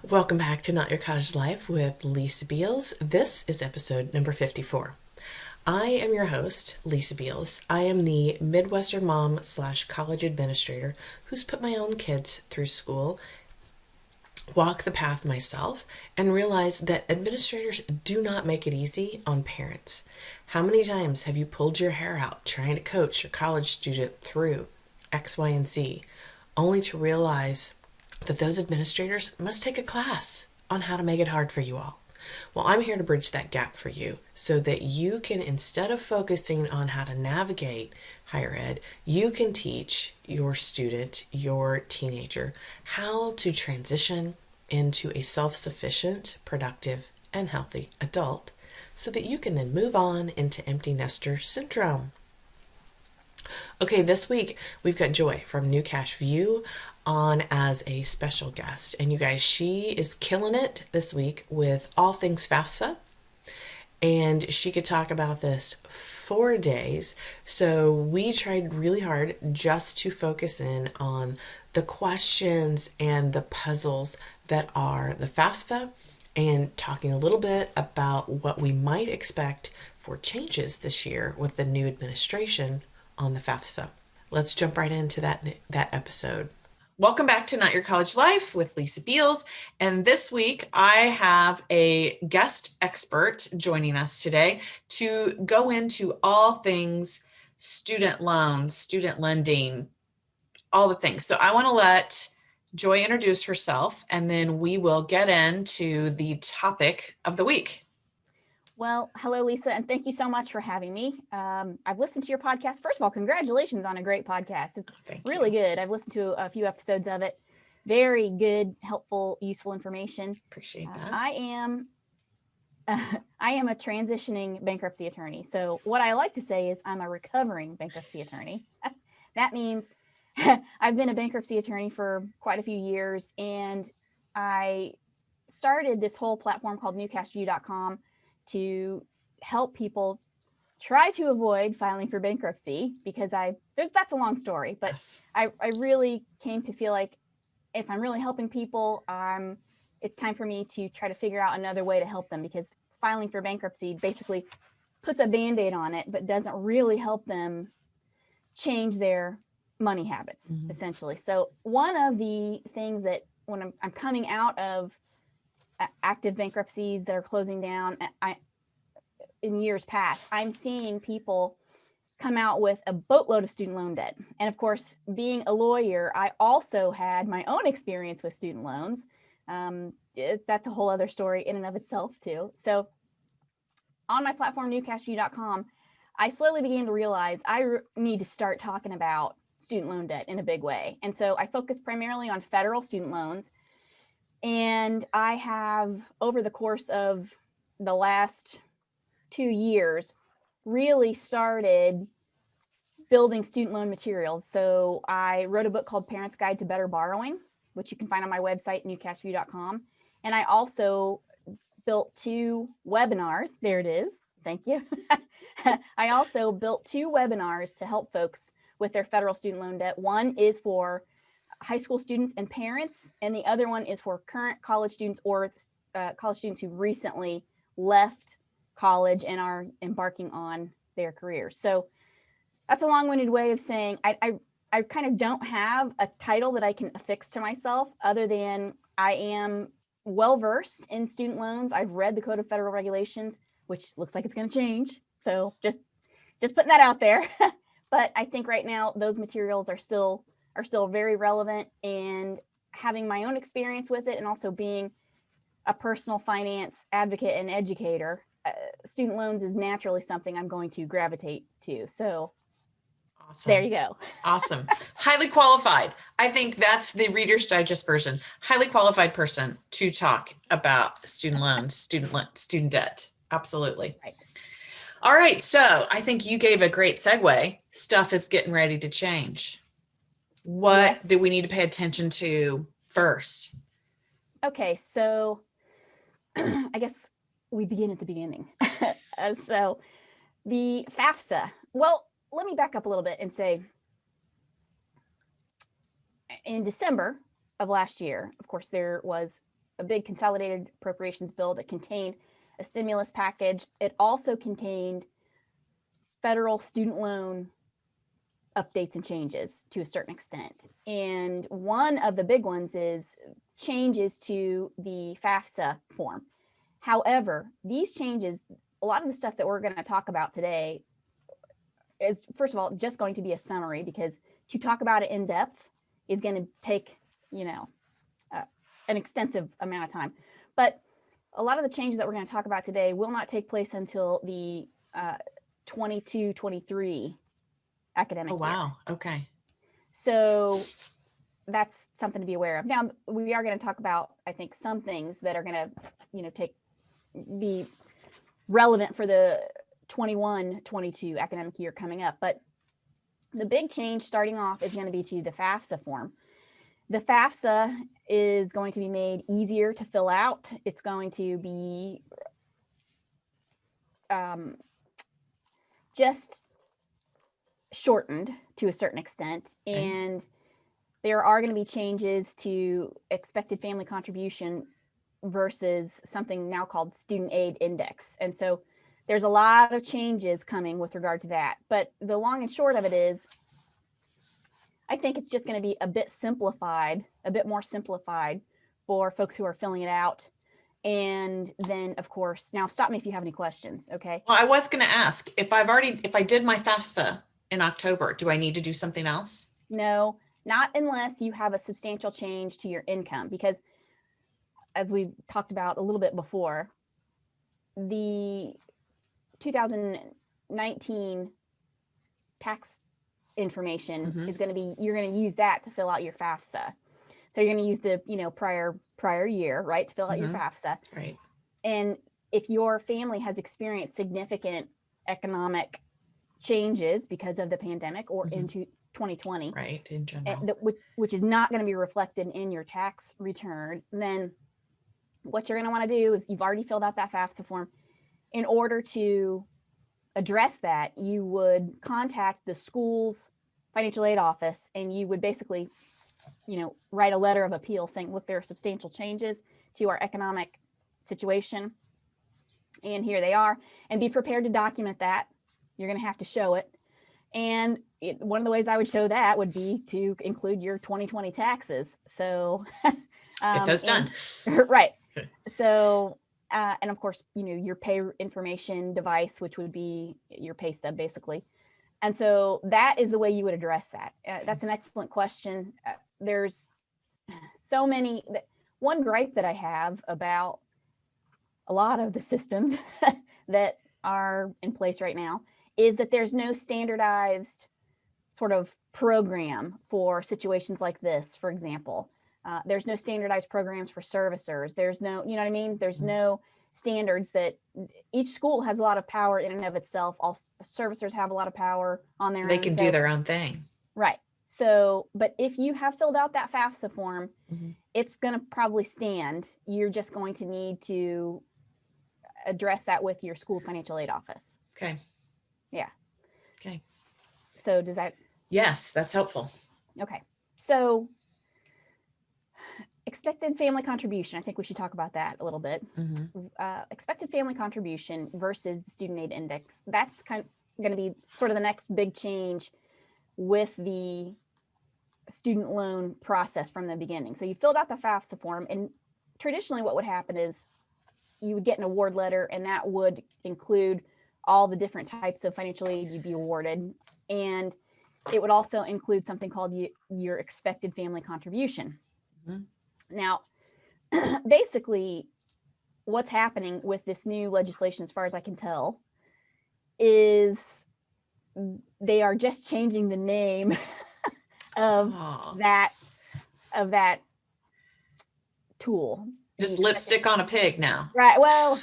Welcome back to Not Your College Life with Lisa Beals. This is episode number 54. I am your host, Lisa Beals. I am the Midwestern mom / college administrator who's put my own kids through school, walk the path myself, and realize that administrators do not make it easy on parents. How many times have you pulled your hair out trying to coach your college student through X, Y, and Z, only to realize that those administrators must take a class on how to make it hard for you all? Well, I'm here to bridge that gap for you so that you can, instead of focusing on how to navigate higher ed, you can teach your student, your teenager, how to transition into a self-sufficient, productive, and healthy adult so that you can then move on into empty nester syndrome. Okay, this week we've got Joy from New Cash View on as a special guest. And you guys, she is killing it this week with all things FAFSA. And she could talk about this for days. So we tried really hard just to focus in on the questions and the puzzles that are the FAFSA and talking a little bit about what we might expect for changes this year with the new administration on the FAFSA. Let's jump right into that episode. Welcome back to Not Your College Life with Lisa Beals. And this week I have a guest expert joining us today to go into all things student loans, student lending, all the things. So I want to let Joy introduce herself, and then we will get into the topic of the week. Well, hello, Lisa, and thank you so much for having me. I've listened to your podcast. First of all, congratulations on a great podcast. It's really good. I've listened to a few episodes of it. Very good, helpful, useful information. Appreciate that. I am a transitioning bankruptcy attorney. So what I like to say is I'm a recovering bankruptcy attorney. That means I've been a bankruptcy attorney for quite a few years, and I started this whole platform called newcashview.com to help people try to avoid filing for bankruptcy, because that's a long story, but yes. I really came to feel like if I'm really helping people, it's time for me to try to figure out another way to help them, because filing for bankruptcy basically puts a Band-Aid on it, but doesn't really help them change their money habits, essentially. So one of the things that when I'm coming out of active bankruptcies that are closing down, in years past, I'm seeing people come out with a boatload of student loan debt. And of course, being a lawyer, I also had my own experience with student loans. That's a whole other story in and of itself too. So on my platform, newcashview.com, I slowly began to realize I need to start talking about student loan debt in a big way. And so I focus primarily on federal student loans. And I have, over the course of the last 2 years, really started building student loan materials. So I wrote a book called Parents Guide to Better Borrowing, which you can find on my website, newcashview.com. And I also built 2 webinars. There it is. Thank you. I also built 2 webinars to help folks with their federal student loan debt. One is for high school students and parents, and the other one is for current college students or college students who recently left college and are embarking on their careers. So that's a long-winded way of saying I kind of don't have a title that I can affix to myself, other than I am well-versed in student loans. I've read the Code of Federal Regulations, which looks like it's going to change. So just putting that out there. But I think right now those materials are still very relevant, and having my own experience with it, and also being a personal finance advocate and educator, student loans is naturally something I'm going to gravitate to. So awesome. There you go. Awesome. Highly qualified. I think that's the Reader's Digest version. Highly qualified person to talk about student loans, student debt. Absolutely. Right. All right. So I think you gave a great segue. Stuff is getting ready to change. What do we need to pay attention to first? Okay, so I guess we begin at the beginning. So the FAFSA, well, let me back up a little bit and say, in December of last year, of course, there was a big consolidated appropriations bill that contained a stimulus package. It also contained federal student loan updates and changes to a certain extent. And one of the big ones is changes to the FAFSA form. However, these changes, a lot of the stuff that we're going to talk about today is, first of all, just going to be a summary, because to talk about it in depth is going to take, an extensive amount of time. But a lot of the changes that we're going to talk about today will not take place until the 22-23 academic year. Oh, wow. Okay. So that's something to be aware of. Now, we are going to talk about, I think, some things that are going to, be relevant for the 21-22 academic year coming up. But the big change starting off is going to be to the FAFSA form. The FAFSA is going to be made easier to fill out. It's going to be just shortened to a certain extent. And there are going to be changes to expected family contribution versus something now called student aid index. And so there's a lot of changes coming with regard to that. But the long and short of it is, I think it's just going to be a bit more simplified for folks who are filling it out. And then, of course, now stop me if you have any questions, okay? Well, I was going to ask, if I did my FAFSA in October, do I need to do something else? No, not unless you have a substantial change to your income, because as we talked about a little bit before, the 2019 tax information is going to be, you're going to use that to fill out your FAFSA. So you're going to use the, prior year, right, to fill out your FAFSA. Right. And if your family has experienced significant economic changes because of the pandemic or into 2020, right, in general, which is not going to be reflected in your tax return, then what you're going to want to do is, you've already filled out that FAFSA form. In order to address that, you would contact the school's financial aid office, and you would basically, write a letter of appeal saying, look, there are substantial changes to our economic situation, and here they are, and be prepared to document that. You're going to have to show it. And one of the ways I would show that would be to include your 2020 taxes. So get those done. Right. So, and of course, your pay information device, which would be your pay stub, basically. And so that is the way you would address that. That's an excellent question. There's so many. One gripe that I have about a lot of the systems that are in place right now is that there's no standardized sort of program for situations like this. For example, there's no standardized programs for servicers. There's no, you know what I mean? There's no standards. That each school has a lot of power in and of itself. All servicers have a lot of power on their own. They can do their own thing. Right. So, but if you have filled out that FAFSA form, it's going to probably stand. You're just going to need to address that with your school's financial aid office. Okay. Yeah. Okay. So does that? Yes, that's helpful. Okay. So expected family contribution, I think we should talk about that a little bit. Expected family contribution versus the student aid index. That's kind of going to be sort of the next big change with the student loan process from the beginning. So you filled out the FAFSA form, and traditionally what would happen is you would get an award letter, and that would include all the different types of financial aid you'd be awarded. And it would also include something called your expected family contribution. Now, basically, what's happening with this new legislation, as far as I can tell, is they are just changing the name of that tool. Just lipstick on a pig now. Right. Well,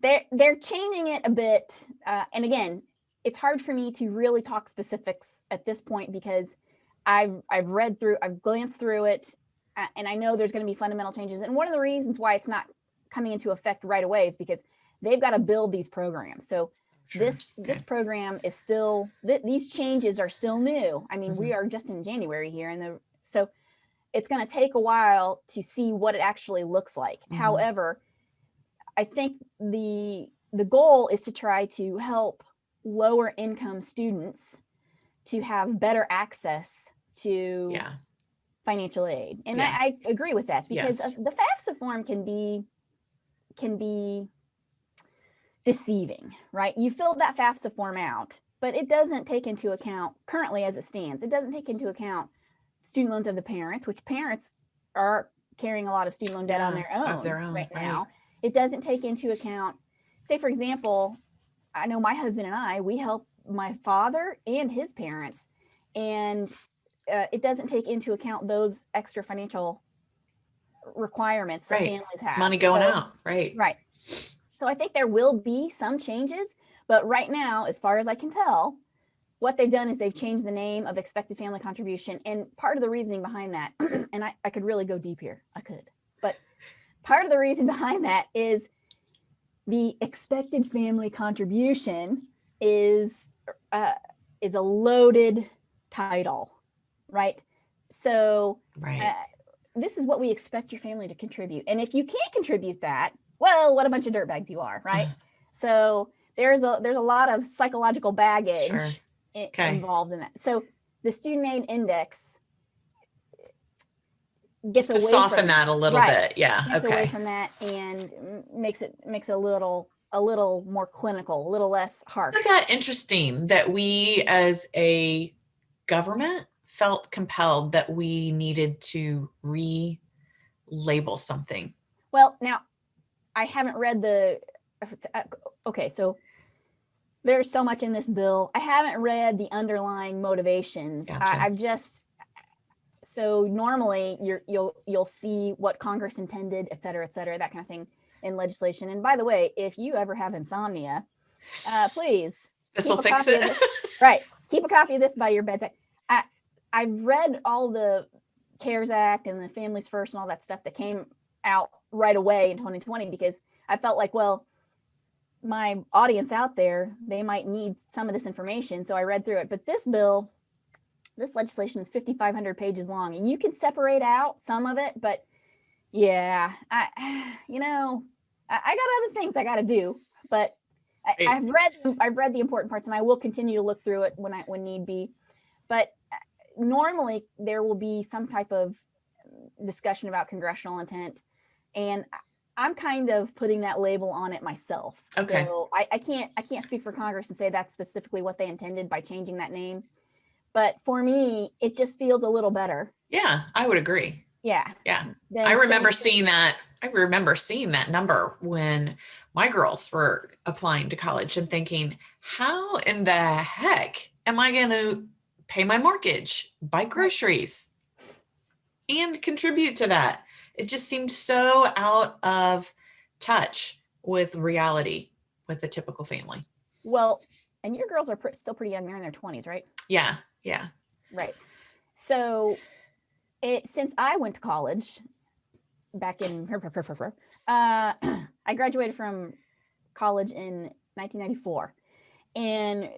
they're changing it a bit. And again, it's hard for me to really talk specifics at this point, because I've glanced through it, and I know there's going to be fundamental changes. And one of the reasons why it's not coming into effect right away is because they've got to build these programs. So this program is still, these changes are still new. I mean, we are just in January here. So it's going to take a while to see what it actually looks like. However, I think the goal is to try to help lower income students to have better access to financial aid. And I agree with that, because the FAFSA form can be deceiving, right? You fill that FAFSA form out, but it doesn't take into account, currently as it stands, it doesn't take into account student loans of the parents, which parents are carrying a lot of student loan debt on their own right now. It doesn't take into account, say, for example, I know my husband and I, we help my father and his parents, and it doesn't take into account those extra financial requirements that families have. Money going out, right. So I think there will be some changes, but right now, as far as I can tell, what they've done is they've changed the name of expected family contribution. And part of the reasoning behind that, and I could really go deep here, but part of the reason behind that is the expected family contribution is a loaded title, right? So this is what we expect your family to contribute. And if you can't contribute that, well, what a bunch of dirtbags you are, right? So there's a lot of psychological baggage involved in that. So the student aid index gets to soften that a little bit. Gets away from that and makes it a little more clinical, a little less harsh. Isn't that interesting that we as a government felt compelled that we needed to relabel something? Well, now I haven't read so there's so much in this bill. I haven't read the underlying motivations. Gotcha. So normally you'll see what Congress intended, et cetera, that kind of thing in legislation. And by the way, if you ever have insomnia, please. This will fix it. Keep a copy of this by your bedside. I've read all the CARES Act and the Families First and all that stuff that came out right away in 2020, because I felt like, well, my audience out there, they might need some of this information. So I read through it. But this legislation is 5,500 pages long, and you can separate out some of it. But I got other things I got to do. But I've read the important parts, and I will continue to look through it when need be. But normally there will be some type of discussion about congressional intent, and I'm kind of putting that label on it myself. Okay. So I can't speak for Congress and say that's specifically what they intended by changing that name. But for me, it just feels a little better. Yeah, I would agree. Yeah. I remember seeing that. I remember seeing that number when my girls were applying to college and thinking, how in the heck am I going to pay my mortgage, buy groceries, and contribute to that? It just seemed so out of touch with reality with the typical family. Well, and your girls are still pretty young. They're in their 20s, right? Yeah. Right. So since I went to college back in, I graduated from college in 1994. And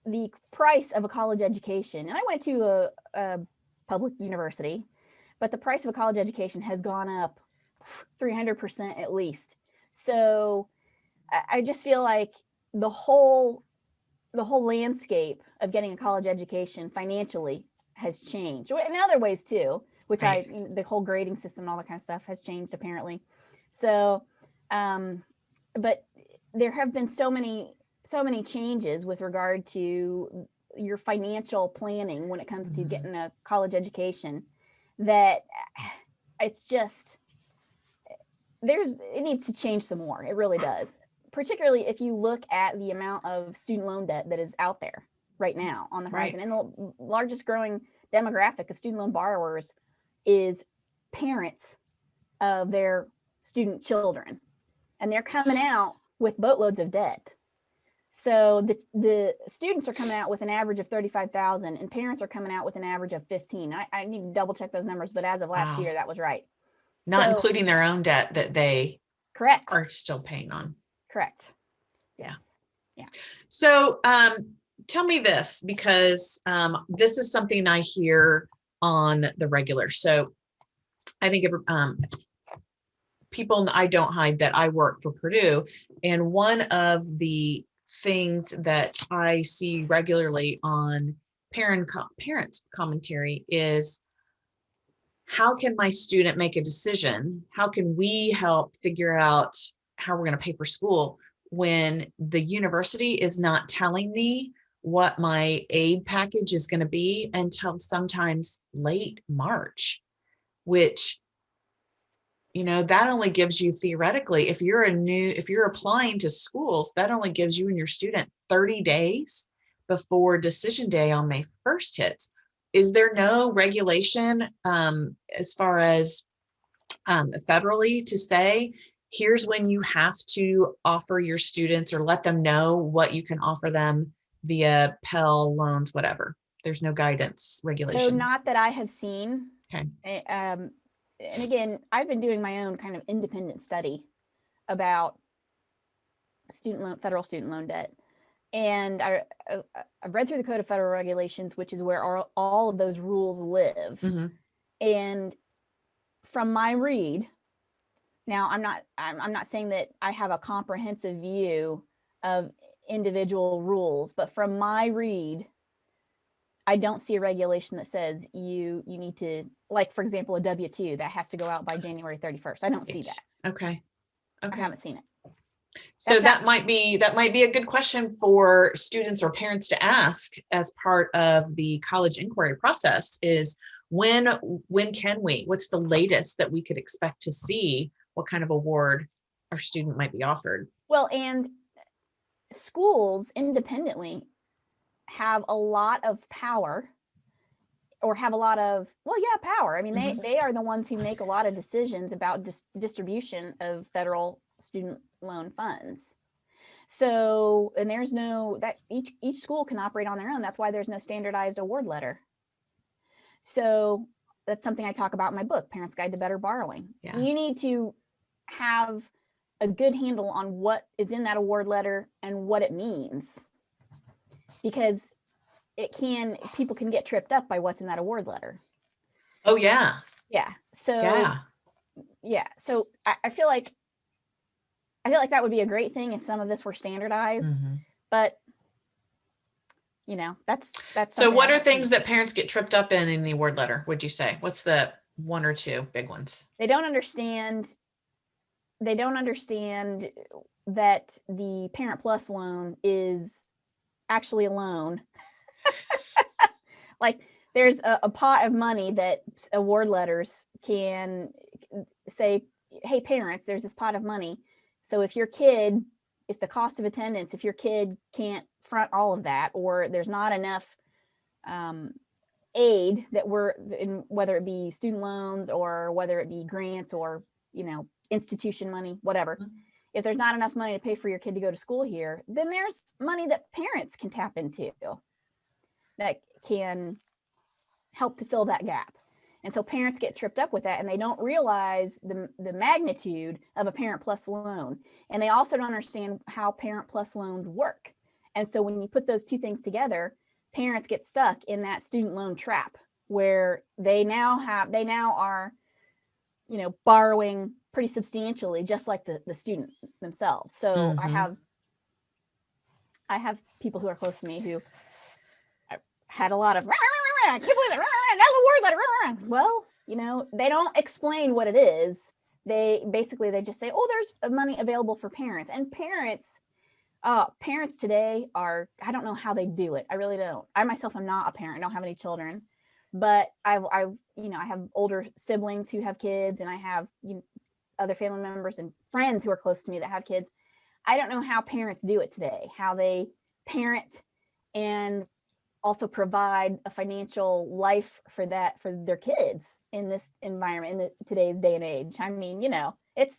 the price of a college education, and I went to a public university, but the price of a college education has gone up 300% at least. So I just feel like the whole landscape of getting a college education financially has changed in other ways too, which the whole grading system and all that kind of stuff has changed apparently. So, but there have been so many changes with regard to your financial planning when it comes to getting a college education, that it's just, it needs to change some more. It really does. Particularly if you look at the amount of student loan debt that is out there right now on the horizon. And the largest growing demographic of student loan borrowers is parents of their student children. And they're coming out with boatloads of debt. So the students are coming out with an average of 35,000 and parents are coming out with an average of 15. I need to double check those numbers, but as of last year, that was right. Not including their own debt that they are still paying on. Correct. Yes. Yeah. So tell me this, because this is something I hear on the regular. So I think people, I don't hide that I work for Purdue. And one of the things that I see regularly on parent commentary is, how can my student make a decision? How can we help figure out how we're going to pay for school when the university is not telling me what my aid package is going to be until sometimes late March, which, that only gives you, theoretically, if you're applying to schools, that only gives you and your student 30 days before decision day on May 1st hits. Is there no regulation as far as federally to say, here's when you have to offer your students or let them know what you can offer them via Pell loans, whatever? There's no guidance regulations. So not that I have seen. Okay. And again, I've been doing my own kind of independent study about federal student loan debt. And I've read through the Code of Federal Regulations, which is where all of those rules live. Mm-hmm. And from my read, now I'm not saying that I have a comprehensive view of individual rules, but from my read, I don't see a regulation that says you need to, like, for example, a W-2 that has to go out by January 31st. I don't see that. Okay. I haven't seen it. So that might be a good question for students or parents to ask as part of the college inquiry process is, when can we, what's the latest that we could expect to see what kind of award our student might be offered? Well, and schools independently have a lot of power, or have a lot of, power. I mean, they are the ones who make a lot of decisions about distribution of federal student loan funds. So, and there's no, that each school can operate on their own. That's why there's no standardized award letter. So that's something I talk about in my book, Parents Guide to Better Borrowing. Yeah. You need to have a good handle on what is in that award letter and what it means, because people can get tripped up by what's in that award letter. Oh yeah. Yeah. So yeah. So I feel like that would be a great thing if some of this were standardized, but that's so what are things that parents get tripped up in the award letter, would you say? What's the one or two big ones? They don't understand that the Parent Plus loan is actually a loan. Like, there's a pot of money that award letters can say, hey parents, there's this pot of money. So if the cost of attendance, if your kid can't front all of that, or there's not enough aid that we're in, whether it be student loans or whether it be grants or, institution money, whatever, if there's not enough money to pay for your kid to go to school here, then there's money that parents can tap into that can help to fill that gap. And so parents get tripped up with that, and they don't realize the magnitude of a Parent Plus loan. And they also don't understand how Parent Plus loans work. And so when you put those two things together, parents get stuck in that student loan trap where they now are, borrowing pretty substantially, just like the student themselves. So I have people who are close to me who had a lot of, I can't believe it, that's a word letter. Well, they don't explain what it is. They just say, oh, there's money available for parents. And parents today are, I don't know how they do it. I really don't. I myself am not a parent. I don't have any children, but I have older siblings who have kids, and I have other family members and friends who are close to me that have kids. I don't know how parents do it today, how they parent and also provide a financial life for their kids in this environment, in today's day and age. I mean, it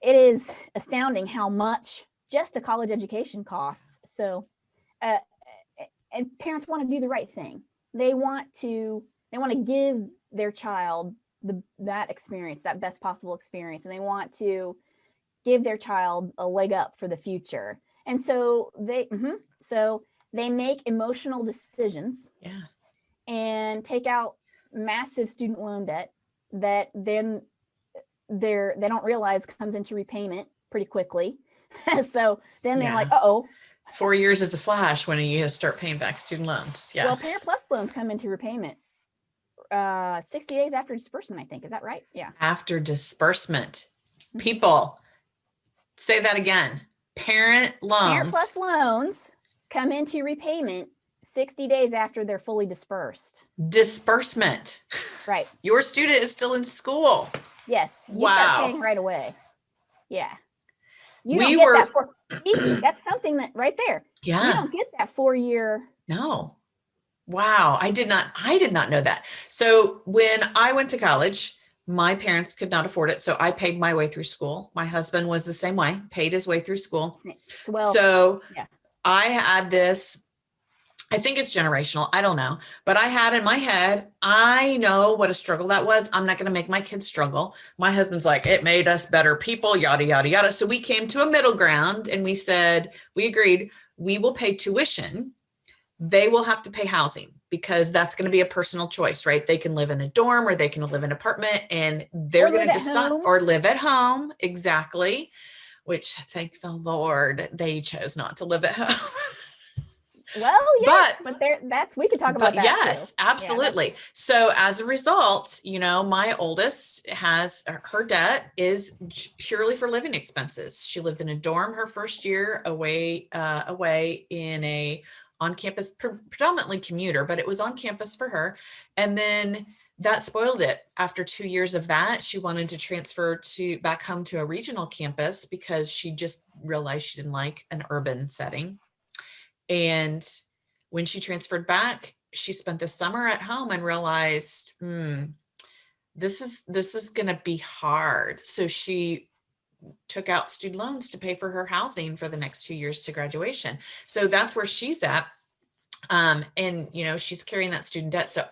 is astounding how much just a college education costs. So, and parents want to do the right thing. They want to give their child that experience, that best possible experience, and they want to give their child a leg up for the future. And so they make emotional decisions, and take out massive student loan debt that then they don't realize comes into repayment pretty quickly. So then they're like, uh-oh. 4 years is a flash when you start paying back student loans. Yeah. Well, Parent Plus loans come into repayment 60 days after disbursement, I think. Is that right? Yeah. After disbursement. People, say that again. Parent Plus loans come into repayment 60 days after they're fully dispersed. Disbursement. Right. Your student is still in school. Yes. You start paying right away. Yeah. That's something that right there. Yeah. You don't get that 4-year. No. Wow. I did not know that. So when I went to college, my parents could not afford it. So I paid my way through school. My husband was the same way, paid his way through school. Well, I had this, I think it's generational. I don't know, but I had in my head, I know what a struggle that was. I'm not going to make my kids struggle. My husband's like, it made us better people, yada, yada, yada. So we came to a middle ground and we agreed, we will pay tuition. They will have to pay housing because that's going to be a personal choice, right? They can live in a dorm or they can live in an apartment and they're going to decide or live at home. Exactly. Which thank the Lord, they chose not to live at home. Well, yes, but we can talk about that. Yes, too. Absolutely. Yeah, so as a result, my oldest her debt is purely for living expenses. She lived in a dorm her first year away in a on-campus, predominantly commuter, but it was on campus for her. And then that spoiled it. After 2 years of that, she wanted to transfer back home to a regional campus because she just realized she didn't like an urban setting. And when she transferred back, she spent the summer at home and realized, this is going to be hard. So she took out student loans to pay for her housing for the next 2 years to graduation. So that's where she's at. And, she's carrying that student debt. So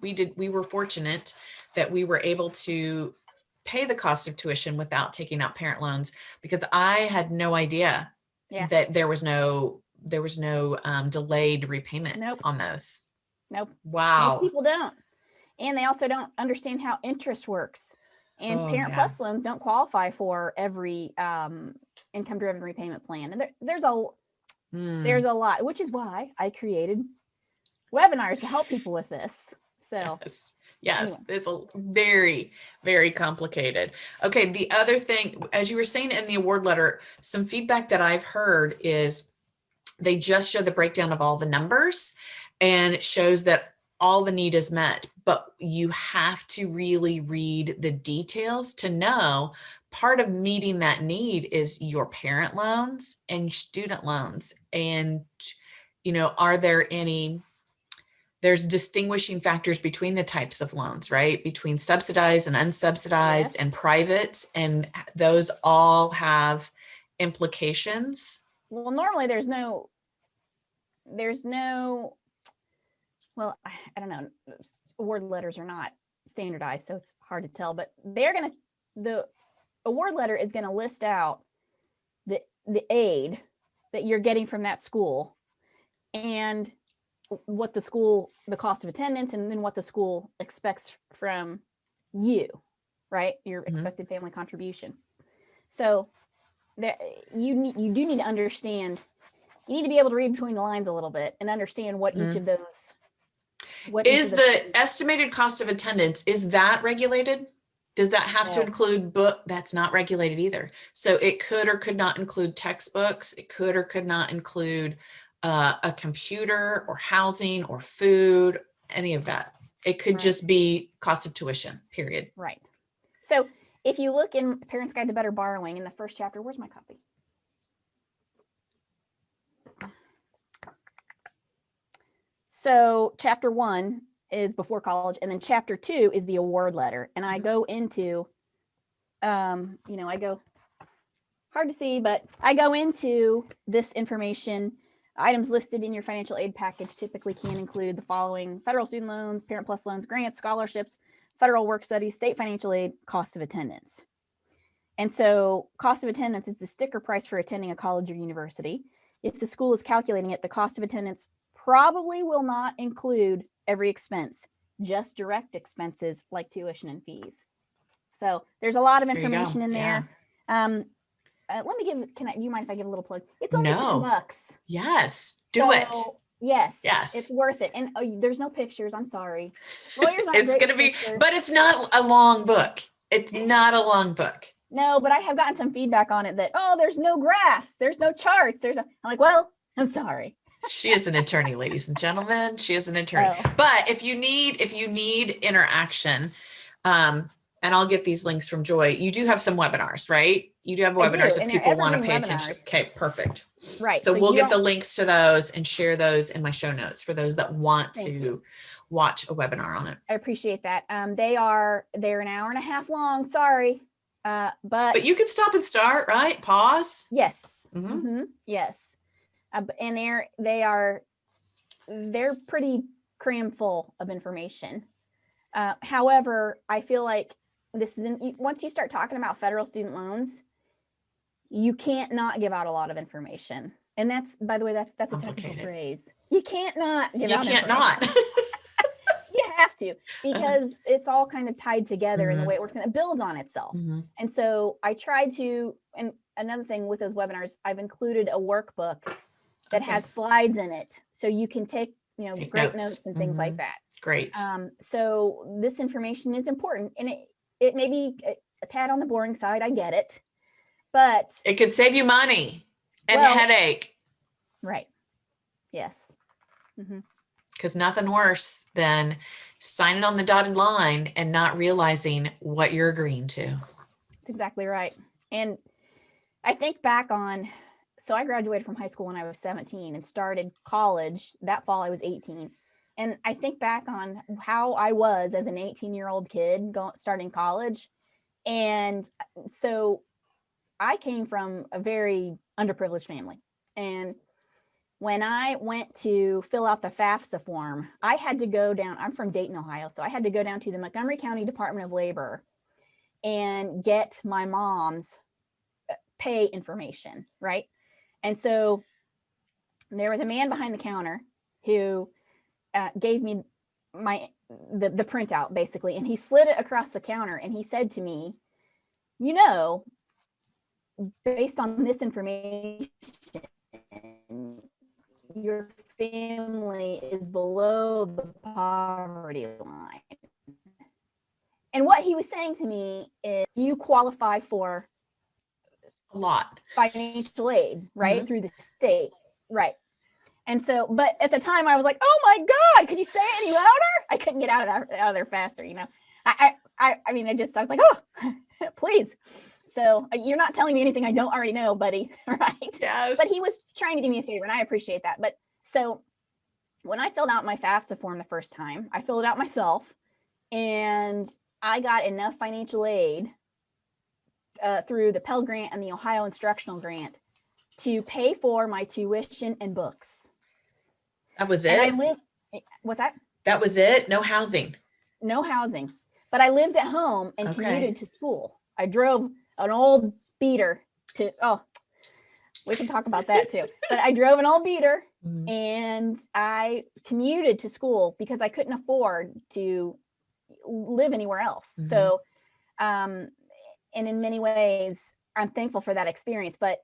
we were fortunate that we were able to pay the cost of tuition without taking out parent loans because I had no idea that there was no delayed repayment on those. Nope. Wow. Most people don't. And they also don't understand how interest works. And Parent Plus loans don't qualify for every income-driven repayment plan. And there's a lot, which is why I created webinars to help people with this. So yes. Anyway. It's a very, very complicated. Okay. The other thing, as you were saying in the award letter, some feedback that I've heard is they just show the breakdown of all the numbers and it shows that all the need is met, but you have to really read the details to know part of meeting that need is your parent loans and student loans. And, are there there's distinguishing factors between the types of loans, right? Between subsidized and unsubsidized and private, and those all have implications. Well, normally there's no, well, I don't know, award letters are not standardized, so it's hard to tell, but the award letter is going to list out the aid that you're getting from that school and what the cost of attendance, and then what the school expects from you, right? Your expected family contribution. So you do need to understand, you need to be able to read between the lines a little bit and understand what each of those. The estimated cost of attendance, is that regulated? Does that have to include book? That's not regulated either. So it could or could not include textbooks. It could or could not include a computer or housing or food, any of that. It could just be cost of tuition, period. Right. So if you look in Parents Guide to Better Borrowing in the first chapter, where's my copy? So chapter 1 is before college, and then chapter 2 is the award letter. And I go into, hard to see, but I go into this information. Items listed in your financial aid package typically can include the following: federal student loans, Parent Plus loans, grants, scholarships, federal work studies, state financial aid, cost of attendance. And so cost of attendance is the sticker price for attending a college or university. If the school is calculating it, the cost of attendance probably will not include every expense. just direct expenses like tuition and fees. So there's a lot of There you go. information in Yeah. there. Let me give, do you mind if I give a little plug? It's only No. $10. Yes. Do it. Yes. Yes. It's worth it. And there's no pictures. I'm sorry. Lawyers aren't It's great going to be, pictures. but it's not a long book. It's not a long book. No, but I have gotten some feedback on it that, oh, there's no graphs. There's no charts. I'm like, well, I'm sorry. She is an attorney, ladies and gentlemen. She is an attorney. Oh. But if you need interaction, and I'll get these links from Joy. You do have some webinars, right? You do have webinars if people want to pay attention. Okay, perfect. Right. So we'll get the links to those and share those in my show notes for those that want to watch a webinar on it. I appreciate that. They're an hour and a half long. Sorry. But you can stop and start, right? Pause. Yes. Yes. And they're pretty cram full of information. However, I feel like once you start talking about federal student loans, you can't not give out a lot of information. And that's, by the way, that's a technical phrase. You can't not give out information. You can't not. You have to, because it's all kind of tied together in the way it works, and it builds on itself. And so I tried to, and another thing with those webinars, I've included a workbook that has slides in it. So you can take great notes and things like that. Great. So this information is important, and it may be a tad on the boring side. I get it, but it could save you money and a headache. Right. Yes. Because nothing worse than signing on the dotted line and not realizing what you're agreeing to. That's exactly right. And I think back on, so I graduated from high school when I was 17 and started college that fall. I was 18. And I think back on how I was as an 18-year-old kid starting college. And so I came from a very underprivileged family. And when I went to fill out the FAFSA form, I had to go down, I'm from Dayton, Ohio. So I had to go down to the Montgomery County Department of Labor and get my mom's pay information, right? And so there was a man behind the counter who gave me the printout, basically, and he slid it across the counter, and he said to me, based on this information, your family is below the poverty line. And what he was saying to me is, you qualify for a lot financial aid, right? Through the state, right? And so, but at the time I was like, oh my God, could you say it any louder? I couldn't get out of there faster, I mean, I was like, oh, please. So you're not telling me anything I don't already know, buddy, right? Yes. But he was trying to do me a favor, and I appreciate that. But so when I filled out my FAFSA form the first time, I filled it out myself, and I got enough financial aid through the Pell Grant and the Ohio Instructional Grant to pay for my tuition and books. That was it? What's that? That was it? No housing? No housing. But I lived at home and commuted to school. I drove an old beater we can talk about that too. But I drove an old beater and I commuted to school because I couldn't afford to live anywhere else. So, and in many ways, I'm thankful for that experience. But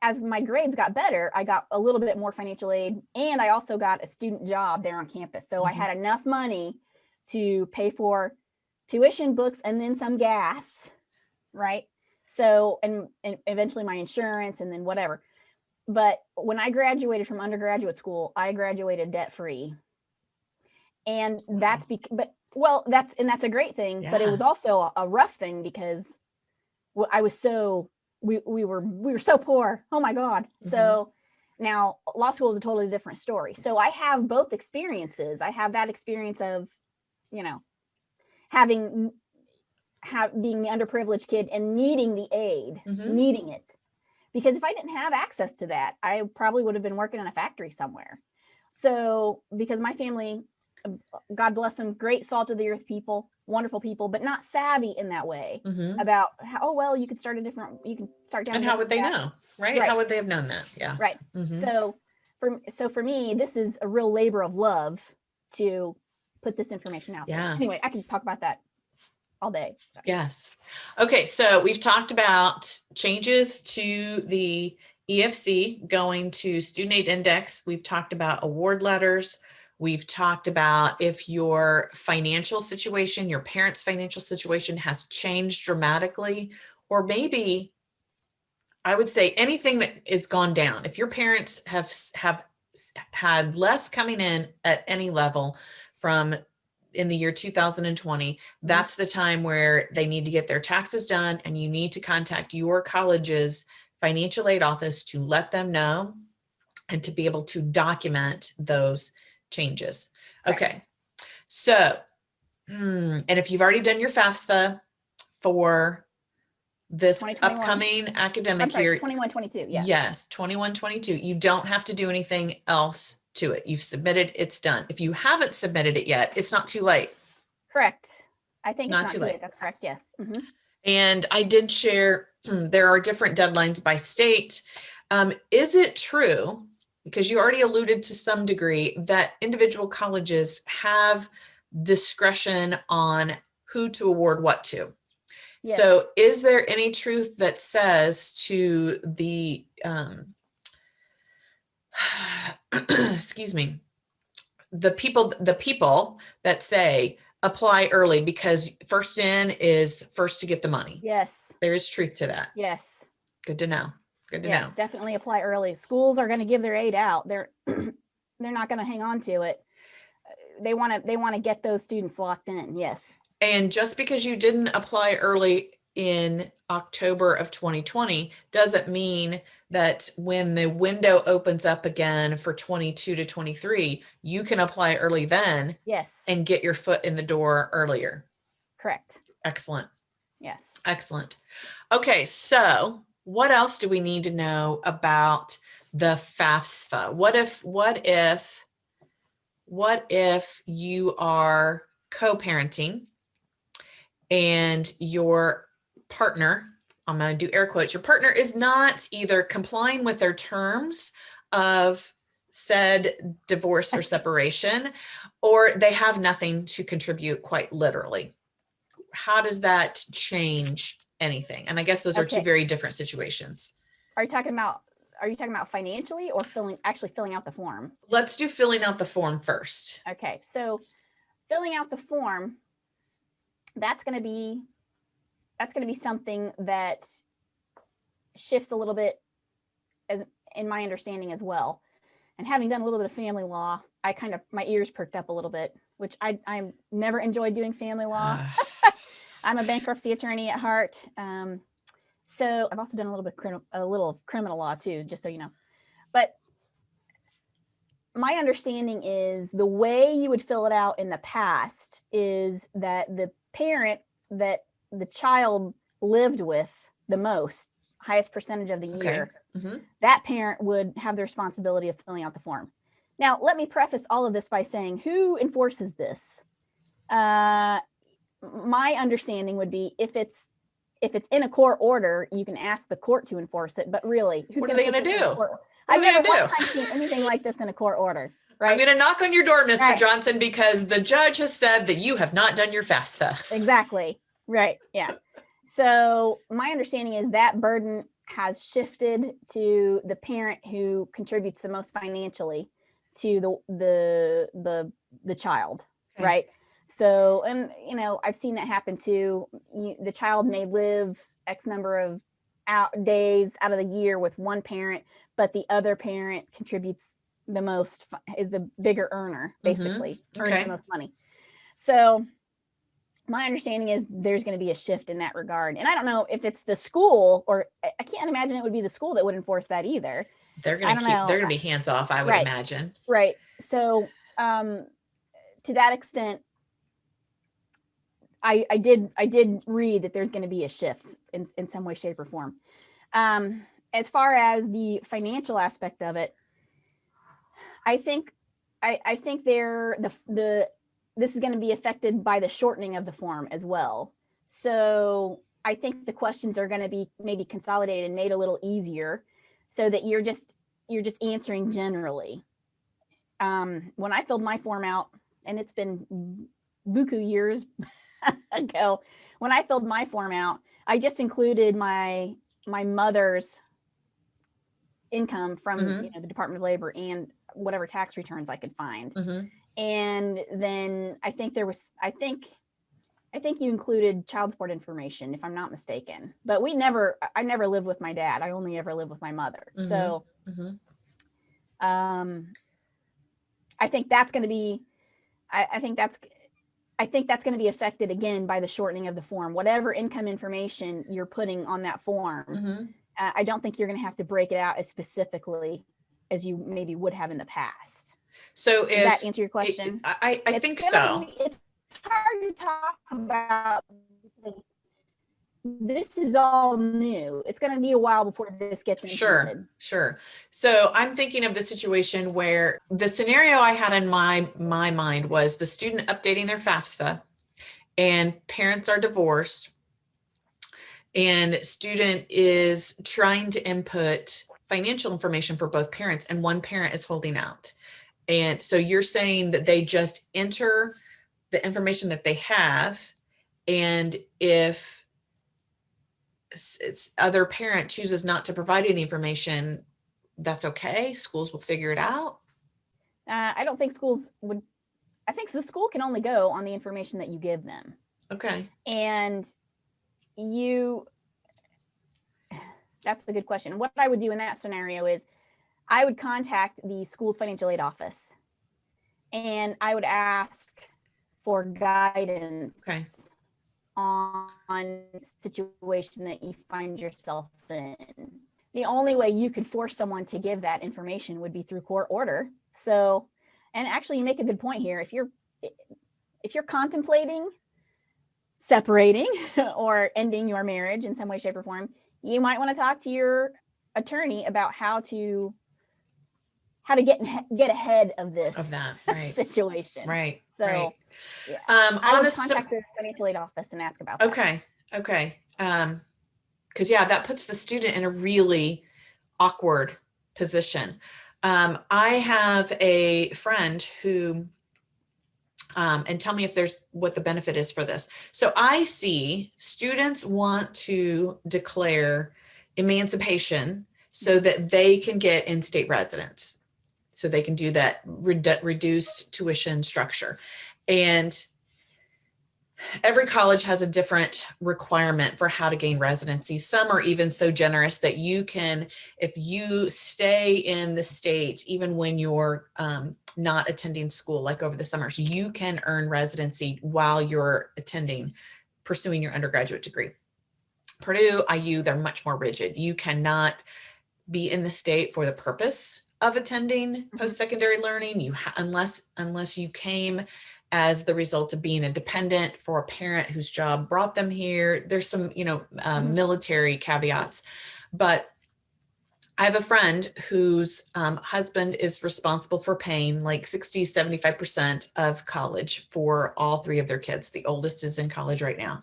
as my grades got better, I got a little bit more financial aid, and I also got a student job there on campus. So I had enough money to pay for tuition, books, and then some gas, right? So, and eventually my insurance, and then whatever. But when I graduated from undergraduate school, I graduated debt-free. And that's that's a great thing, but it was also a rough thing because I was we were so poor. Oh my God. So now law school is a totally different story. So I have both experiences. I have that experience of, being the underprivileged kid and needing the aid, needing it. Because if I didn't have access to that, I probably would have been working in a factory somewhere. So because my family, God bless them, great salt of the earth people, wonderful people, but not savvy in that way about how, you could start down. And how would they know, right? How would they have known that? Yeah. Right. So for me, this is a real labor of love to put this information out Yeah. there. Anyway, I can talk about that all day. So. Yes. Okay. So we've talked about changes to the EFC going to student aid index. We've talked about award letters. We've talked about if your financial situation, your parents' financial situation has changed dramatically, or maybe I would say anything that is gone down. If your parents have had less coming in at any level from in the year 2020, that's the time where they need to get their taxes done, and you need to contact your college's financial aid office to let them know and to be able to document those changes. Okay. So, and if you've already done your FAFSA for this 2021. upcoming academic year, 21-22, yes, 21-22, you don't have to do anything else to it. You've submitted, it's done. If you haven't submitted it yet, it's not too late. Correct. I think it's not too late. That's correct. Yes. Mm-hmm. And I did share there are different deadlines by state. Is it true, because you already alluded to some degree, that individual colleges have discretion on who to award what to? Yes. So is there any truth that says to the, excuse me, the people that say apply early because first in is first to get the money? Yes. There is truth to that. Yes. Good to know. Good to know. Definitely apply early. Schools are going to give their aid out. They're not going to hang on to it. They want to get those students locked in. Yes. And just because you didn't apply early in October of 2020 doesn't mean that when the window opens up again for 22 to 23, you can apply early then. Yes. And get your foot in the door earlier. Correct. Excellent. Yes. Excellent. Okay, so what else do we need to know about the FAFSA? What if you are co-parenting and your partner, I'm going to do air quotes, your partner is not either complying with their terms of said divorce or separation, or they have nothing to contribute, quite literally? How does that change anything? And I guess those are two very different situations. Are you talking about financially or actually filling out the form? Let's do filling out the form first. Okay. So filling out the form, that's going to be something that shifts a little bit, as in my understanding as well. And having done a little bit of family law, my ears perked up a little bit, which I never enjoyed doing family law. I'm a bankruptcy attorney at heart. So I've also done a little of criminal law too, just so you know. But my understanding is the way you would fill it out in the past is that the parent that the child lived with the highest percentage of the year, that parent would have the responsibility of filling out the form. Now, let me preface all of this by saying, who enforces this? My understanding would be if it's in a court order, you can ask the court to enforce it. But really, what are they going to do? I've never one time seen anything like this in a court order. Right? I'm going to knock on your door, Mr. Johnson, because the judge has said that you have not done your FAFSA. Exactly. Right. Yeah. So my understanding is that burden has shifted to the parent who contributes the most financially to the child. Okay. Right. So, and I've seen that happen too. The child may live X number of days out of the year with one parent, but the other parent contributes the most, is the bigger earner, basically, earns the most money. So my understanding is there's going to be a shift in that regard. And I don't know if it's the school, or I can't imagine it would be the school that would enforce that either. They're going to be hands off, I would imagine. Right. So to that extent, I did read that there's going to be a shift in some way, shape, or form. As far as the financial aspect of it, I think this is going to be affected by the shortening of the form as well. So I think the questions are going to be maybe consolidated and made a little easier, so that you're just answering generally. When I filled my form out, and it's been buku years ago, when I filled my form out, I just included my mother's income from Mm-hmm. the Department of Labor and whatever tax returns I could find. Mm-hmm. And then I think you included child support information, if I'm not mistaken. But I never lived with my dad. I only ever lived with my mother. Mm-hmm. So Mm-hmm. I think that's going to be, I think that's going to be affected again by the shortening of the form. Whatever income information you're putting on that form, Mm-hmm. I don't think you're going to have to break it out as specifically as you maybe would have in the past. So Does that answer your question? I think so. It's hard to talk about because this is all new. It's going to be a while before this gets implemented. Sure. So I'm thinking of the situation where the scenario I had in my mind was the student updating their FAFSA, and parents are divorced, and student is trying to input financial information for both parents, and one parent is holding out. And so you're saying that they just enter the information that they have, and if it's other parent chooses not to provide any information, that's okay. Schools will figure it out. I don't think schools would. I think the school can only go on the information that you give them. Okay. And that's a good question. What I would do in that scenario is I would contact the school's financial aid office and I would ask for guidance on the situation that you find yourself in. The only way you could force someone to give that information would be through court order. So, and actually you make a good point here. If you're contemplating separating or ending your marriage in some way, shape, or form, you might want to talk to your attorney about how to get ahead of this situation. Right. So right. Yeah, I would contact the financial aid office and ask about that. Okay. Because that puts the student in a really awkward position. I have a friend who, and tell me if there's what the benefit is for this. So I see students want to declare emancipation so that they can get in-state residence. So they can do that reduced tuition structure. And every college has a different requirement for how to gain residency. Some are even so generous that you can, if you stay in the state, even when you're not attending school, like over the summers, you can earn residency while you're pursuing your undergraduate degree. Purdue, IU, they're much more rigid. You cannot be in the state for the purpose of attending post-secondary learning, unless you came as the result of being a dependent for a parent whose job brought them here. There's some, military caveats, but I have a friend whose husband is responsible for paying like 60-75% of college for all three of their kids. The oldest is in college right now,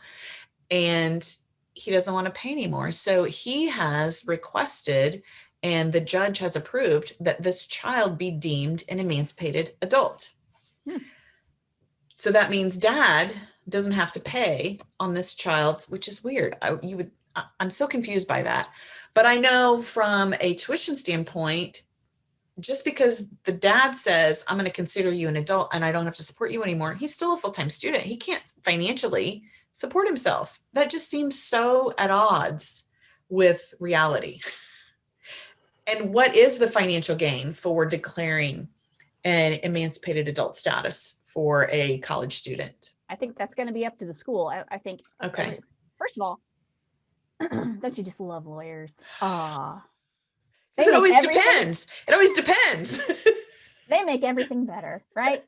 and he doesn't want to pay anymore. So he has requested, and the judge has approved, that this child be deemed an emancipated adult. So that means dad doesn't have to pay on this child's, which is weird. I'm so confused by that. But I know from a tuition standpoint, just because the dad says, I'm going to consider you an adult and I don't have to support you anymore, he's still a full-time student. He can't financially support himself. That just seems so at odds with reality. And what is the financial gain for declaring an emancipated adult status for a college student? I think that's going to be up to the school. I think. Okay. First of all, don't you just love lawyers? Because it always depends. It always depends. They make everything better, right?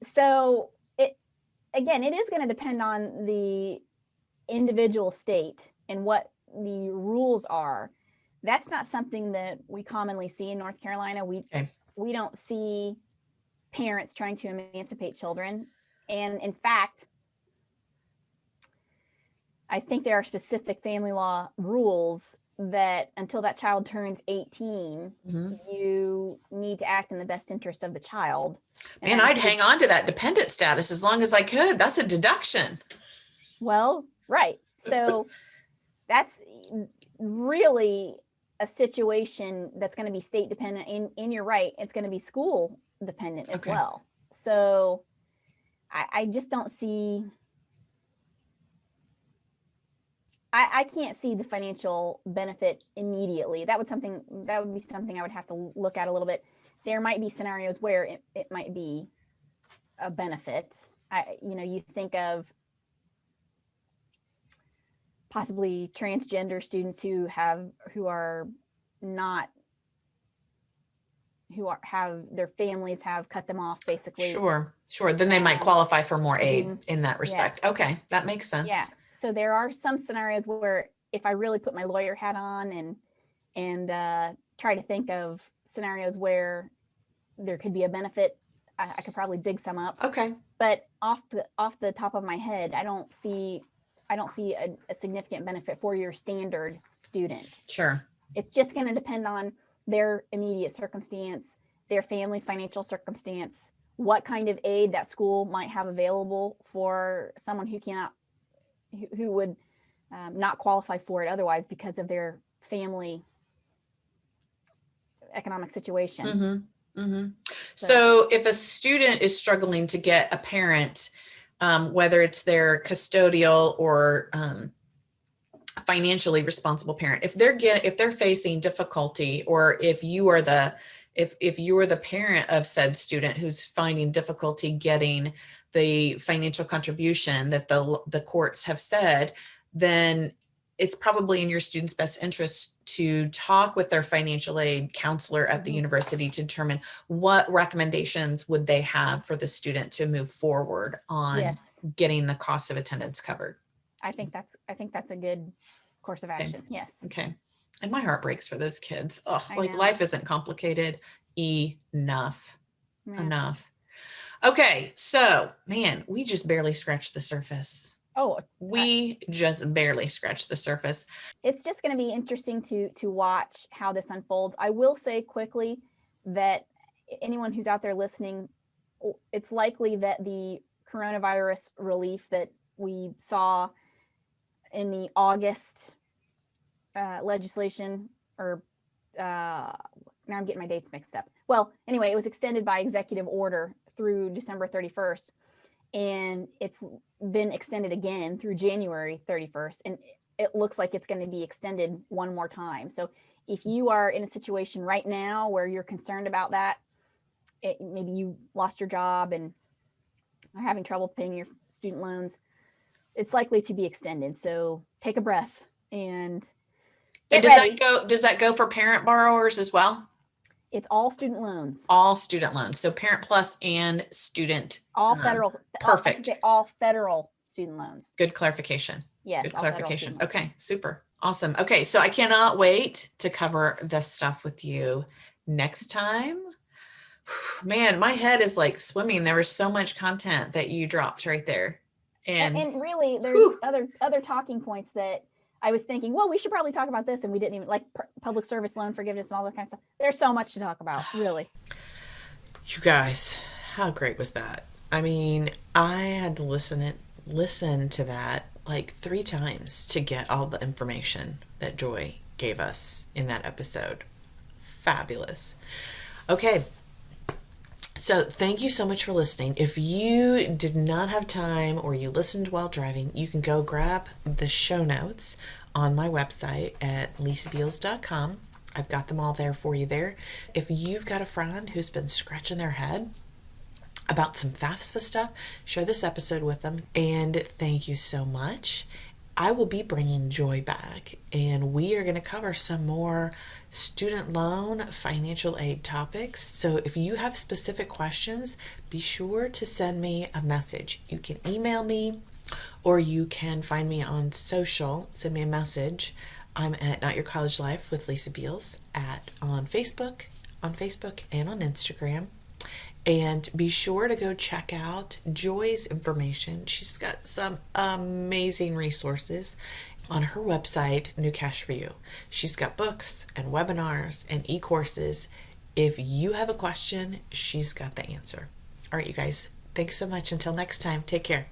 So it is going to depend on the individual state and what the rules are. That's not something that we commonly see in North Carolina. We don't see parents trying to emancipate children. And in fact, I think there are specific family law rules that until that child turns 18, Mm-hmm. you need to act in the best interest of the child. Man, I'd hang on to that dependent status as long as I could. That's a deduction. Well, right. So that's really a situation that's going to be state dependent. And you're right, it's going to be school dependent as well. So I just don't see, I can't see the financial benefit immediately. That would be something I would have to look at a little bit. There might be scenarios where it might be a benefit. You think of possibly transgender students who have their families have cut them off, basically. Sure. Then they might qualify for more aid in that respect. Yes. Okay, that makes sense. Yeah. So there are some scenarios where if I really put my lawyer hat on and try to think of scenarios where there could be a benefit, I could probably dig some up. Okay. But off the top of my head, I don't see a significant benefit for your standard student. Sure. It's just going to depend on their immediate circumstance, their family's financial circumstance, what kind of aid that school might have available for someone who would not qualify for it otherwise because of their family economic situation. Mm-hmm. Mm-hmm. So if a student is struggling to get a parent, whether it's their custodial or financially responsible parent, if they're facing difficulty, or if you are the parent of said student who's finding difficulty getting the financial contribution that the courts have said, then it's probably in your student's best interest to talk with their financial aid counselor at the university to determine what recommendations would they have for the student to move forward on getting the cost of attendance covered. I think that's a good course of action. Okay. Yes. Okay. And my heart breaks for those kids. Oh, life isn't complicated enough. Yeah. Enough. Okay. So, man, we just barely scratched the surface. Oh, we just barely scratched the surface. It's just going to be interesting to watch how this unfolds. I will say quickly that anyone who's out there listening, it's likely that the coronavirus relief that we saw in the August legislation, or now I'm getting my dates mixed up. Well, anyway, it was extended by executive order through December 31st. And it's been extended again through January 31st. And it looks like it's going to be extended one more time. So if you are in a situation right now where you're concerned about that, maybe you lost your job and are having trouble paying your student loans, it's likely to be extended. So take a breath and does that go for parent borrowers as well? It's all student loans. All student loans. So Parent Plus and student. All federal. Perfect. All federal student loans. Good clarification. Yes. Good clarification. Okay. Super. Awesome. Okay. So I cannot wait to cover this stuff with you next time. Man, my head is like swimming. There was so much content that you dropped right there. And really, there's other talking points that I was thinking, well, we should probably talk about this. And we didn't even, like public service loan forgiveness and all that kind of stuff. There's so much to talk about, really. You guys, how great was that? I mean, I had to listen to that like 3 times to get all the information that Joy gave us in that episode. Fabulous. Okay. So thank you so much for listening. If you did not have time or you listened while driving, you can go grab the show notes on my website at lisabeals.com. I've got them all there for you there. If you've got a friend who's been scratching their head about some FAFSA stuff, share this episode with them. And thank you so much. I will be bringing Joy back, and we are going to cover some more student loan financial aid topics. So if you have specific questions, be sure to send me a message. You can email me, or you can find me on social. Send me a message. I'm at Not Your College Life with Lisa Beals on Facebook and on Instagram. And be sure to go check out Joy's information. She's got some amazing resources on her website, New Cash for You. She's got books and webinars and e-courses. If you have a question, she's got the answer. All right, you guys, thanks so much. Until next time, take care.